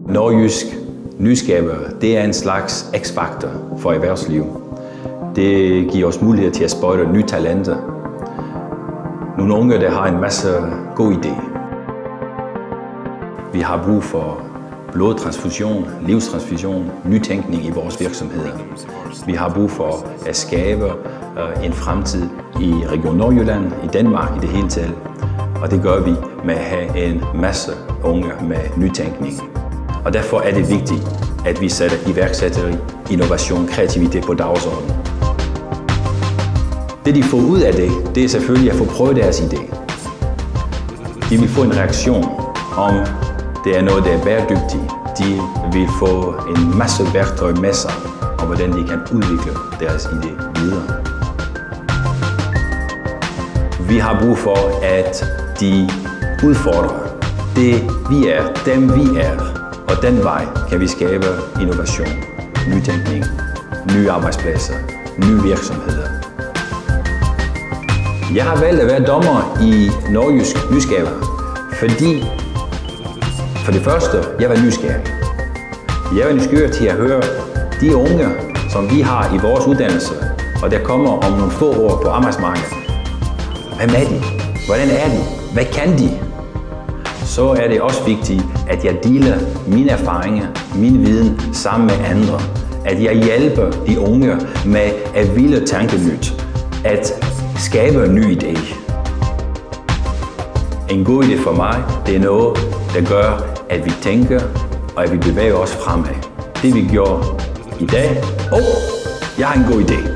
Nordjysk Nyskaber, det er en slags x-faktor for erhvervsliv. Det giver os mulighed til at spotte nye talenter. Nogle unge, der har en masse gode idéer. Vi har brug for blodtransfusion, livstransfusion, nytænkning i vores virksomheder. Vi har brug for at skabe en fremtid i Region Nordjylland, i Danmark i det hele taget. Og det gør vi med at have en masse unge med nytænkning. Og derfor er det vigtigt, at vi sætter iværksætteri, innovation, kreativitet på dagsordenen. Det de får ud af det er selvfølgelig at få prøvet deres idé. De vil få en reaktion om det er noget, der er bæredygtigt. De vil få en masse værktøj med sig om, hvordan de kan udvikle deres idé videre. Vi har brug for, at de udfordrer det vi er, dem vi er. Og den vej kan vi skabe innovation, nytænkning, nye arbejdspladser, nye virksomheder. Jeg har valgt at være dommer i Nordjysk Nyskaber, fordi for det første, jeg var nysgerrig. Jeg var nysgerrig til at høre de unge, som vi har i vores uddannelse, og der kommer om nogle få år på arbejdsmarkedet. Hvem er de? Hvordan er de? Hvad kan de? Så er det også vigtigt, at jeg deler mine erfaringer, min viden sammen med andre. At jeg hjælper de unge med at ville tænke nyt. At skabe en ny idé. En god idé for mig, det er noget, der gør, at vi tænker og at vi bevæger os fremad. Det vi gjorde i dag, jeg har en god idé.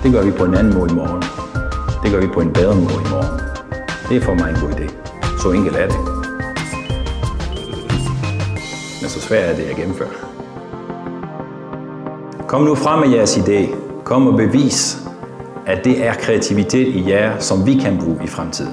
Det gør vi på en anden måde i morgen. Det gør vi på en bedre måde i morgen. Det er for mig en god idé. Så enkelt er det. Men så svært er det at gennemføre. Kom nu frem med jeres idé. Kom og bevis, at det er kreativitet i jer, som vi kan bruge i fremtiden.